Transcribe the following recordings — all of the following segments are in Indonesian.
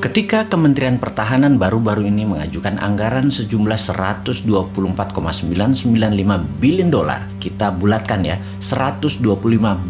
Ketika Kementerian Pertahanan baru-baru ini mengajukan anggaran sejumlah 124,995 billion dolar, kita bulatkan ya, 125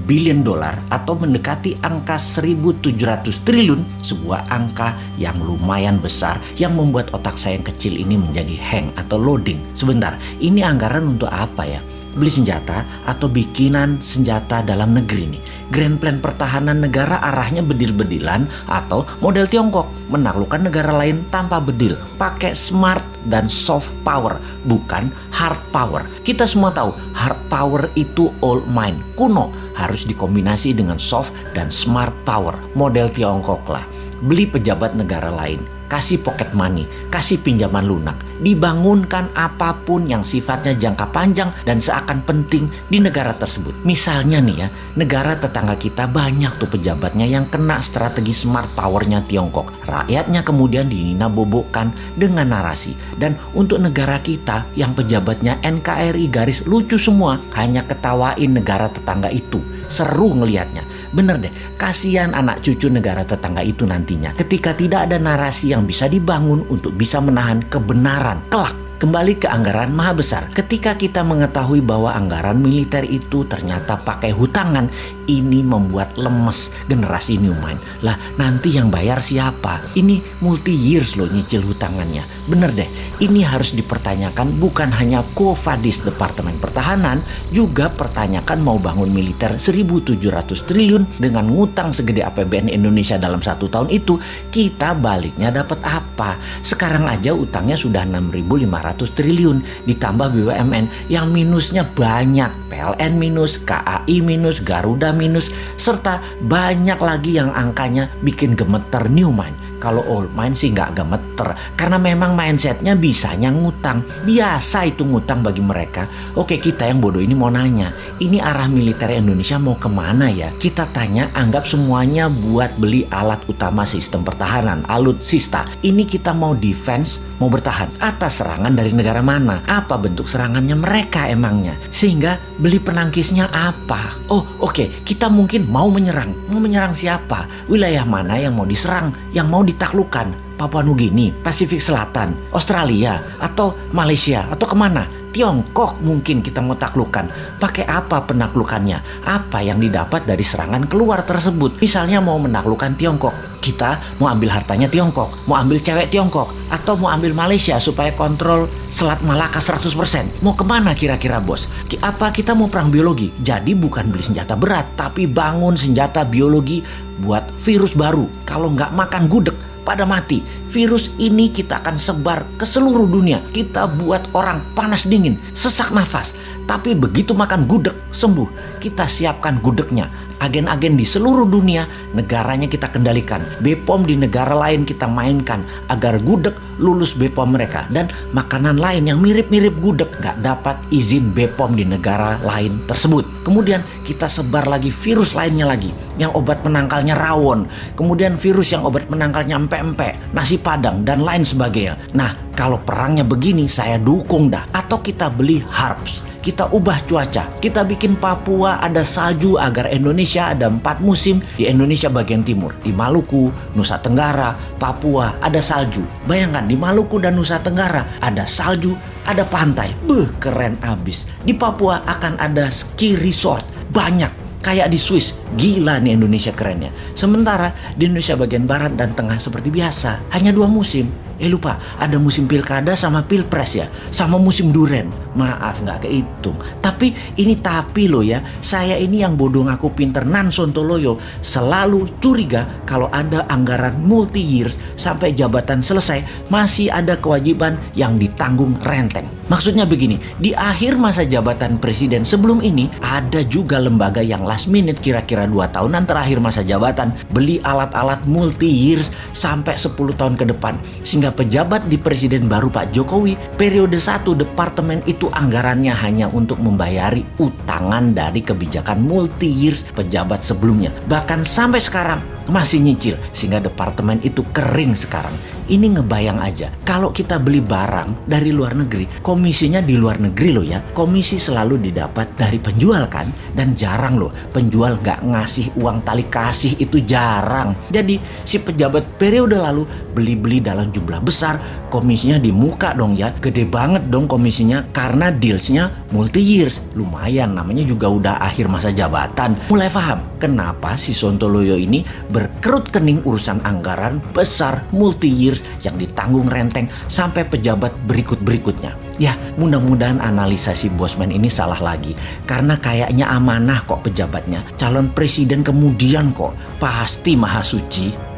billion dolar atau mendekati angka 1.700 triliun, sebuah angka yang lumayan besar yang membuat otak saya yang kecil ini menjadi hang atau loading. Sebentar, ini anggaran untuk apa ya? Beli senjata atau bikinan senjata dalam negeri nih. Grand Plan pertahanan negara arahnya bedil-bedilan atau model Tiongkok, menaklukkan negara lain tanpa bedil, pakai smart dan soft power, bukan hard power. Kita semua tahu hard power itu old mind, kuno, harus dikombinasi dengan soft dan smart power, model Tiongkok lah. Beli pejabat negara lain, kasih pocket money, kasih pinjaman lunak, dibangunkan apapun yang sifatnya jangka panjang dan seakan penting di negara tersebut. Misalnya nih ya, negara tetangga kita banyak tuh pejabatnya yang kena strategi smart powernya Tiongkok. Rakyatnya kemudian dinina-bobokkan dengan narasi. Dan untuk negara kita yang pejabatnya NKRI garis lucu semua, hanya ketawain negara tetangga itu. Seru ngelihatnya. Bener deh, kasihan anak cucu negara tetangga itu nantinya ketika tidak ada narasi yang bisa dibangun untuk bisa menahan kebenaran kelak. Kembali ke anggaran maha besar. Ketika kita mengetahui bahwa anggaran militer itu ternyata pakai hutangan, ini membuat lemes generasi new mind. Lah nanti yang bayar siapa? Ini multi years loh nyicil hutangannya. Bener deh, ini harus dipertanyakan bukan hanya Kofadis Departemen Pertahanan, juga pertanyakan mau bangun militer 1.700 triliun dengan ngutang segede APBN Indonesia dalam 1 tahun itu, kita baliknya dapat apa? Sekarang aja utangnya sudah 6.500 triliun, ditambah BUMN yang minusnya banyak, PLN minus, KAI minus, Garuda minus, serta banyak lagi yang angkanya bikin gemeter new mind. Kalau old mind sih nggak gemeter, karena memang mindsetnya bisanya ngutang. Biasa itu ngutang bagi mereka. Oke, kita yang bodoh ini mau nanya, ini arah militer Indonesia mau kemana ya? Kita tanya, anggap semuanya buat beli alat utama sistem pertahanan, alutsista. Ini kita mau defense, mau bertahan atas serangan dari negara mana? Apa bentuk serangannya mereka emangnya? Sehingga beli penangkisnya apa? Oh oke, kita mungkin mau menyerang. Mau menyerang siapa? Wilayah mana yang mau diserang? Yang mau ditaklukkan? Papua Nugini, Pasifik Selatan, Australia, atau Malaysia, atau kemana? Tiongkok mungkin kita mau taklukkan. Pakai apa penaklukannya? Apa yang didapat dari serangan keluar tersebut? Misalnya mau menaklukkan Tiongkok, kita mau ambil hartanya Tiongkok, mau ambil cewek Tiongkok, atau mau ambil Malaysia supaya kontrol Selat Malaka 100%. Mau kemana kira-kira bos? Apa kita mau perang biologi? Jadi bukan beli senjata berat, tapi bangun senjata biologi buat virus baru. Kalau nggak makan gudeg, pada mati. Virus ini kita akan sebar ke seluruh dunia. Kita buat orang panas dingin, sesak nafas. Tapi begitu makan gudeg, sembuh. Kita siapkan gudegnya. Agen-agen di seluruh dunia, negaranya kita kendalikan. BPOM di negara lain kita mainkan agar gudeg lulus BPOM mereka. Dan makanan lain yang mirip-mirip gudeg gak dapat izin BPOM di negara lain tersebut. Kemudian kita sebar lagi virus lainnya lagi, yang obat penangkalnya rawon. Kemudian virus yang obat penangkalnya empek-empek, nasi padang, dan lain sebagainya. Nah, kalau perangnya begini saya dukung dah. Atau kita beli HARPS. Kita ubah cuaca, kita bikin Papua ada salju agar Indonesia ada 4 musim. Di Indonesia bagian timur, di Maluku, Nusa Tenggara, Papua ada salju. Bayangkan di Maluku dan Nusa Tenggara ada salju, ada pantai. Keren abis. Di Papua akan ada ski resort, banyak. Kayak di Swiss, gila nih Indonesia kerennya. Sementara di Indonesia bagian barat dan tengah seperti biasa, hanya 2 musim. Lupa, ada musim pilkada sama pilpres ya, sama musim duren. Maaf nggak kehitung. Tapi ini tapi loh ya, saya ini yang bodoh ngaku pinter nan sontoloyo selalu curiga kalau ada anggaran multi years sampai jabatan selesai masih ada kewajiban yang ditanggung renteng. Maksudnya begini, di akhir masa jabatan presiden sebelum ini ada juga lembaga yang last minute kira-kira 2 tahunan terakhir masa jabatan beli alat-alat multi years sampai 10 tahun ke depan. Sehingga pejabat di presiden baru Pak Jokowi periode 1 departemen itu anggarannya hanya untuk membayari utangan dari kebijakan multi years pejabat sebelumnya. Bahkan sampai sekarang masih nyicil sehingga departemen itu kering sekarang. Ini ngebayang aja, kalau kita beli barang dari luar negeri, komisinya di luar negeri loh ya. Komisi selalu didapat dari penjual kan, dan jarang loh penjual nggak ngasih uang tali kasih, itu jarang. Jadi si pejabat periode lalu beli-beli dalam jumlah besar, komisinya di muka dong ya, gede banget dong komisinya karena dealsnya multi years. Lumayan, namanya juga udah akhir masa jabatan. Mulai paham kenapa si Sontoloyo ini berkerut kening urusan anggaran besar multi years yang ditanggung renteng sampai pejabat berikut-berikutnya. Ya, mudah-mudahan analisa si Bosman ini salah lagi, karena kayaknya amanah kok pejabatnya. Calon presiden kemudian kok, pasti maha suci.